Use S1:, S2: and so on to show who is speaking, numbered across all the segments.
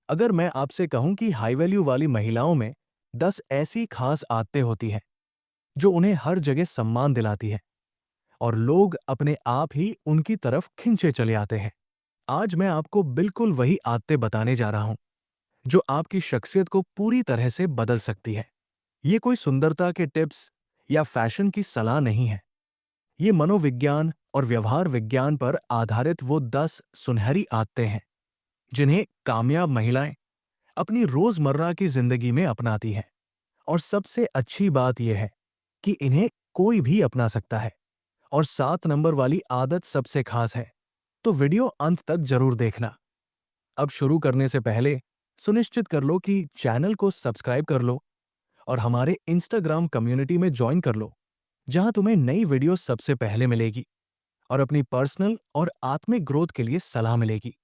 S1: अगर मैं आपसे कहूं कि हाई वैल्यू वाली महिलाओं में 10 ऐसी खास आदतें होती हैं जो उन्हें हर जगह सम्मान दिलाती है और लोग अपने आप ही उनकी तरफ खिंचे चले आते हैं। आज मैं आपको बिल्कुल वही आदतें बताने जा रहा हूं जो आपकी शख्सियत को पूरी तरह से बदल सकती है। ये कोई सुंदरता के टिप्स या फैशन की सलाह नहीं है। ये मनोविज्ञान और व्यवहार विज्ञान पर आधारित वो 10 सुनहरी आदतें हैं जिन्हें कामयाब महिलाएं अपनी रोजमर्रा की जिंदगी में अपनाती हैं। और सबसे अच्छी बात यह है कि इन्हें कोई भी अपना सकता है। और 7 नंबर वाली आदत सबसे खास है, तो वीडियो अंत तक जरूर देखना। अब शुरू करने से पहले सुनिश्चित कर लो कि चैनल को सब्सक्राइब कर लो और हमारे इंस्टाग्राम कम्युनिटी में ज्वाइन कर लो, जहां तुम्हें नई वीडियो सबसे पहले मिलेगी और अपनी पर्सनल और आत्मिक ग्रोथ के लिए सलाह मिलेगी।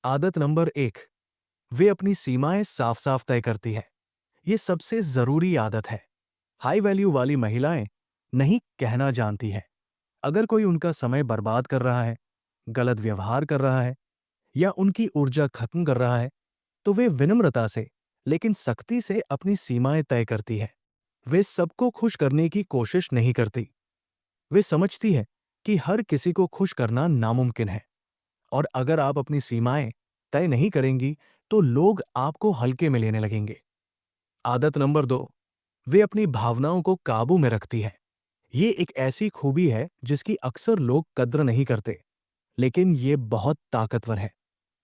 S1: आदत नंबर 1, वे अपनी सीमाएं साफ साफ तय करती है। ये सबसे जरूरी आदत है। हाई वैल्यू वाली महिलाएं नहीं कहना जानती है। अगर कोई उनका समय बर्बाद कर रहा है, गलत व्यवहार कर रहा है या उनकी ऊर्जा खत्म कर रहा है, तो वे विनम्रता से लेकिन सख्ती से अपनी सीमाएं तय करती है। वे सबको खुश करने की कोशिश नहीं करती। वे समझती है कि हर किसी को खुश करना नामुमकिन है और अगर आप अपनी सीमाएं तय नहीं करेंगी तो लोग आपको हल्के में लेने लगेंगे। आदत नंबर 2, वे अपनी भावनाओं को काबू में रखती है। ये एक ऐसी खूबी है जिसकी अक्सर लोग कद्र नहीं करते, लेकिन ये बहुत ताकतवर है।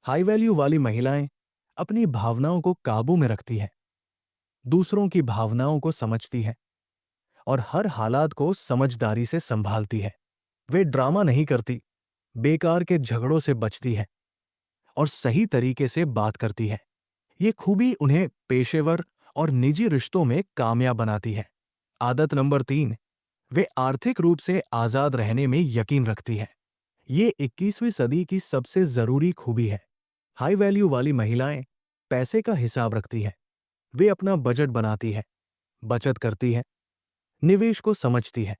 S1: हाई वैल्यू वाली महिलाएं अपनी भावनाओं को काबू में रखती है, दूसरों की भावनाओं को समझती है और हर हालात को समझदारी से संभालती है। वे ड्रामा नहीं करती, बेकार के झगड़ों से बचती है और सही तरीके से बात करती है। ये खूबी उन्हें पेशेवर और निजी रिश्तों में कामयाब बनाती है। आदत नंबर 3, वे आर्थिक रूप से आजाद रहने में यकीन रखती है। ये 21वीं सदी की सबसे जरूरी खूबी है। हाई वैल्यू वाली महिलाएं पैसे का हिसाब रखती है। वे अपना बजट बनाती है, बचत करती है, निवेश को समझती है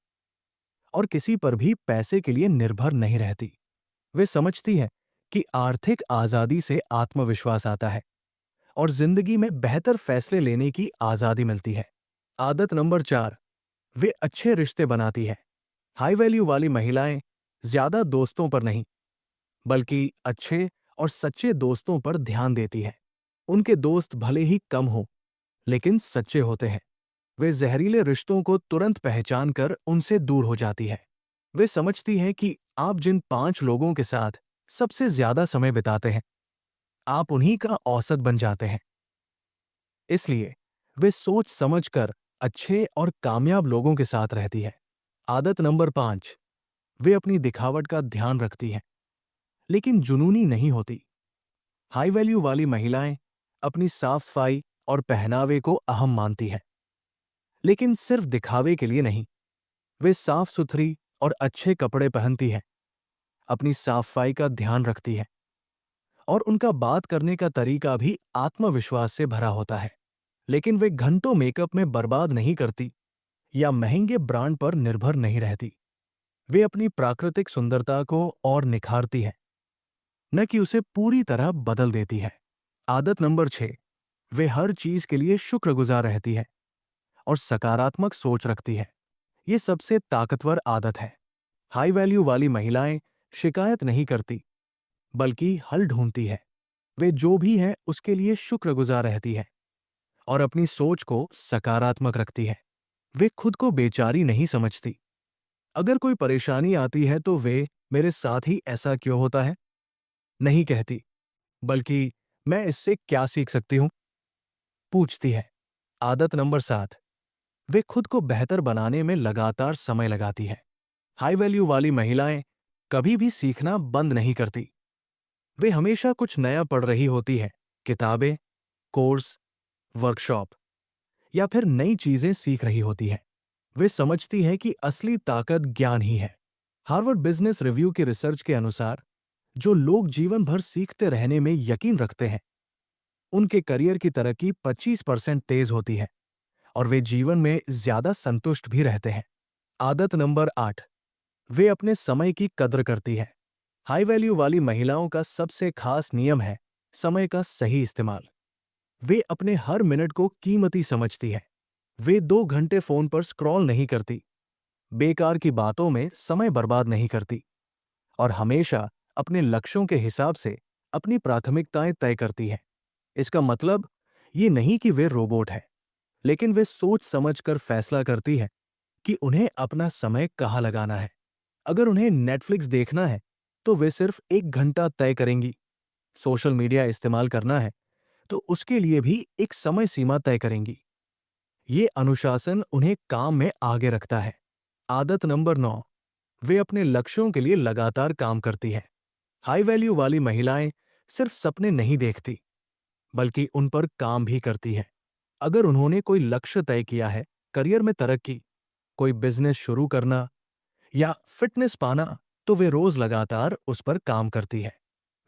S1: और किसी पर भी पैसे के लिए निर्भर नहीं रहती। वे समझती है कि आर्थिक आजादी से आत्मविश्वास आता है और जिंदगी में बेहतर फैसले लेने की आजादी मिलती है। आदत नंबर 4, वे अच्छे रिश्ते बनाती है। हाई वैल्यू वाली महिलाएं ज्यादा दोस्तों पर नहीं, बल्कि अच्छे और सच्चे दोस्तों पर ध्यान देती है। उनके दोस्त भले ही कम हो, लेकिन सच्चे होते हैं। वे जहरीले रिश्तों को तुरंत पहचान कर उनसे दूर हो जाती है। वे समझती है कि आप जिन 5 लोगों के साथ सबसे ज्यादा समय बिताते हैं, आप उन्हीं का औसत बन जाते हैं। इसलिए वे सोच समझकर अच्छे और कामयाब लोगों के साथ रहती है। आदत नंबर 5, वे अपनी दिखावट का ध्यान रखती हैं, लेकिन जुनूनी नहीं होती। हाई वैल्यू वाली महिलाएं अपनी साफ सफाई और पहनावे को अहम मानती हैं, लेकिन सिर्फ दिखावे के लिए नहीं। वे साफ सुथरी और अच्छे कपड़े पहनती हैं, अपनी साफ सफाई का ध्यान रखती हैं और उनका बात करने का तरीका भी आत्मविश्वास से भरा होता है। लेकिन वे घंटों मेकअप में बर्बाद नहीं करती या महंगे ब्रांड पर निर्भर नहीं रहती। वे अपनी प्राकृतिक सुंदरता को और निखारती है, न कि उसे पूरी तरह बदल देती है। आदत नंबर 6, वे हर चीज के लिए शुक्रगुजार रहती है और सकारात्मक सोच रखती है। ये सबसे ताकतवर आदत है। हाई वैल्यू वाली महिलाएं शिकायत नहीं करती, बल्कि हल ढूंढती है। वे जो भी है उसके लिए शुक्रगुजार रहती है और अपनी सोच को सकारात्मक रखती है। वे खुद को बेचारी नहीं समझती। अगर कोई परेशानी आती है तो वे मेरे साथ ही ऐसा क्यों होता है नहीं कहती, बल्कि मैं इससे क्या सीख सकती हूं पूछती है। आदत नंबर 7, वे खुद को बेहतर बनाने में लगातार समय लगाती है। हाई वैल्यू वाली महिलाएं कभी भी सीखना बंद नहीं करती। वे हमेशा कुछ नया पढ़ रही होती है, किताबें, कोर्स, वर्कशॉप या फिर नई चीजें सीख रही होती है। वे समझती है कि असली ताकत ज्ञान ही है। हार्वर्ड बिजनेस रिव्यू की रिसर्च के अनुसार जो लोग जीवन भर सीखते रहने में यकीन रखते हैं, उनके करियर की तरक्की 25% तेज होती है और वे जीवन में ज्यादा संतुष्ट भी रहते हैं। आदत नंबर 8, वे अपने समय की कद्र करती है। हाई वैल्यू वाली महिलाओं का सबसे खास नियम है समय का सही इस्तेमाल। वे अपने हर मिनट को कीमती समझती है। वे 2 घंटे फोन पर स्क्रॉल नहीं करती, बेकार की बातों में समय बर्बाद नहीं करती और हमेशा अपने लक्ष्यों के हिसाब से अपनी प्राथमिकताएं तय करती हैं। इसका मतलब ये नहीं कि वे रोबोट हैं, लेकिन वे सोच समझकर फैसला करती है कि उन्हें अपना समय कहाँ लगाना है। अगर उन्हें नेटफ्लिक्स देखना है, तो वे सिर्फ 1 घंटा तय करेंगी। सोशल मीडिया इस्तेमाल करना है, तो उसके लिए भी एक समय सीमा तय करेंगी। ये अनुशासन उन्हें काम में आगे रखता है। आदत नंबर 9, वे अपने लक्ष्यों के लिए लगातार काम करती हैं। हाई वैल्यू वाली महिलाएं सिर्फ सपने नहीं देखती, बल्कि उन पर काम भी करती हैं। अगर उन्होंने कोई लक्ष्य तय किया है, करियर में तरक्की, कोई बिजनेस शुरू करना या फिटनेस पाना, तो वे रोज लगातार उस पर काम करती है।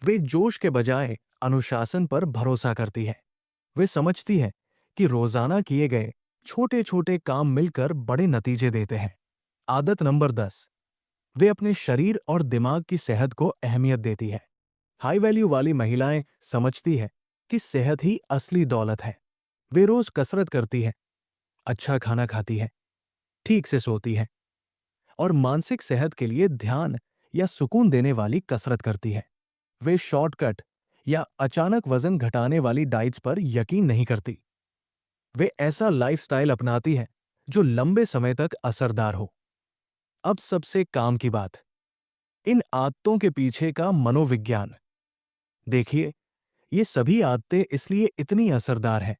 S1: वे जोश के बजाय अनुशासन पर भरोसा करती है। वे समझती है कि रोजाना किए गए छोटे छोटे काम मिलकर बड़े नतीजे देते हैं। आदत नंबर 10, वे अपने शरीर और दिमाग की सेहत को अहमियत देती है। हाई वैल्यू वाली महिलाएं समझती है कि सेहत ही असली दौलत है। वे रोज कसरत करती है, अच्छा खाना खाती है, ठीक से सोती है और मानसिक सेहत के लिए ध्यान या सुकून देने वाली कसरत करती है। वे शॉर्टकट या अचानक वजन घटाने वाली डाइट्स पर यकीन नहीं करती। वे ऐसा लाइफस्टाइल अपनाती है जो लंबे समय तक असरदार हो। अब सबसे काम की बात, इन आदतों के पीछे का मनोविज्ञान। देखिए, ये सभी आदतें इसलिए इतनी असरदार हैं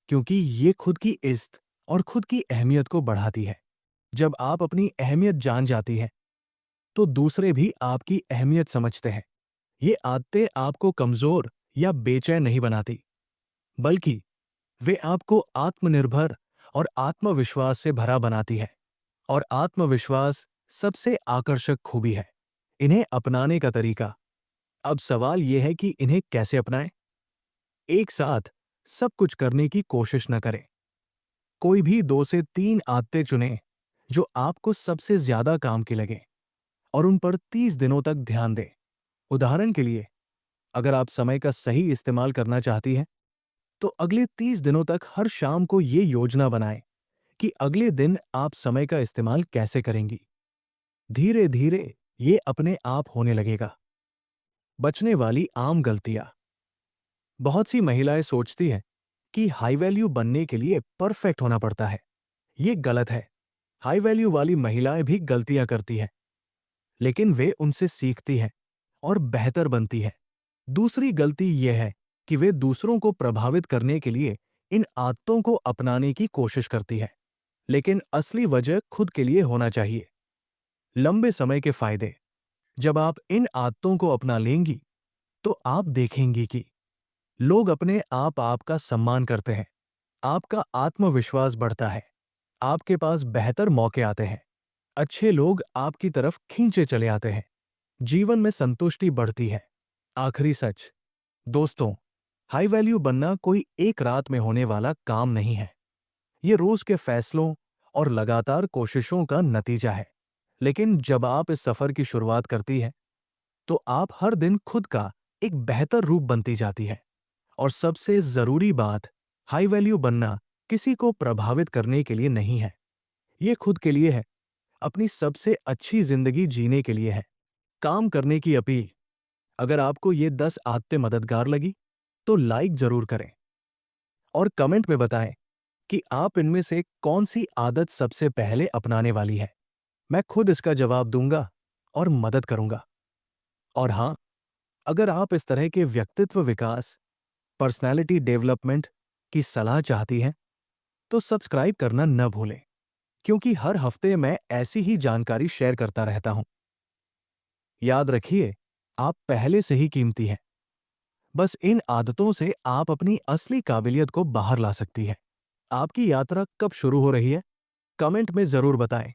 S1: क्योंकि ये खुद की इज्जत और खुद की अहमियत को बढ़ाती है। जब आप अपनी अहमियत जान जाती हैं, तो दूसरे भी आपकी अहमियत समझते हैं। ये आदतें आपको कमजोर या बेचैन नहीं बनाती, बल्कि वे आपको आत्मनिर्भर और आत्मविश्वास से भरा बनाती है। और आत्मविश्वास सबसे आकर्षक खूबी है। इन्हें अपनाने का तरीका। अब सवाल यह है कि इन्हें कैसे अपनाएं। एक साथ सब कुछ करने की कोशिश न करें। कोई भी 2 से 3 आदतें चुनें जो आपको सबसे ज्यादा काम की लगे और उन पर 30 दिनों तक ध्यान दें। उदाहरण के लिए, अगर आप समय का सही इस्तेमाल करना चाहती हैं, तो अगले 30 दिनों तक हर शाम को ये योजना बनाएं कि अगले दिन आप समय का इस्तेमाल कैसे करेंगी। धीरे धीरे ये अपने आप होने लगेगा। बचने वाली आम गलतियां। बहुत सी महिलाएं सोचती हैं कि हाई वैल्यू बनने के लिए परफेक्ट होना पड़ता है। ये गलत है। हाई वैल्यू वाली महिलाएं भी गलतियां करती हैं, लेकिन वे उनसे सीखती हैं और बेहतर बनती हैं। दूसरी गलती यह है कि वे दूसरों को प्रभावित करने के लिए इन आदतों को अपनाने की कोशिश करती है, लेकिन असली वजह खुद के लिए होना चाहिए। लंबे समय के फायदे। जब आप इन आदतों को अपना लेंगी, तो आप देखेंगी कि लोग अपने आप आपका सम्मान करते हैं, आपका आत्मविश्वास बढ़ता है, आपके पास बेहतर मौके आते हैं, अच्छे लोग आपकी तरफ खींचे चले आते हैं, जीवन में संतुष्टि बढ़ती है। आखिरी सच। दोस्तों, हाई वैल्यू बनना कोई एक रात में होने वाला काम नहीं है। ये रोज के फैसलों और लगातार कोशिशों का नतीजा है। लेकिन जब आप इस सफर की शुरुआत करती है, तो आप हर दिन खुद का एक बेहतर रूप बनती जाती है। और सबसे जरूरी बात, हाई वैल्यू बनना किसी को प्रभावित करने के लिए नहीं है। ये खुद के लिए है, अपनी सबसे अच्छी जिंदगी जीने के लिए है। काम करने की अपील। अगर आपको ये 10 आदतें मददगार लगी, तो लाइक जरूर करें और कमेंट में बताएं कि आप इनमें से कौन सी आदत सबसे पहले अपनाने वाली है। मैं खुद इसका जवाब दूंगा और मदद करूंगा। और हाँ, अगर आप इस तरह के व्यक्तित्व विकास, पर्सनालिटी डेवलपमेंट की सलाह चाहती हैं, तो सब्सक्राइब करना न भूलें, क्योंकि हर हफ्ते मैं ऐसी ही जानकारी शेयर करता रहता हूं। याद रखिए, आप पहले से ही कीमती हैं। बस इन आदतों से आप अपनी असली काबिलियत को बाहर ला सकती हैं। आपकी यात्रा कब शुरू हो रही है? कमेंट में जरूर बताएं।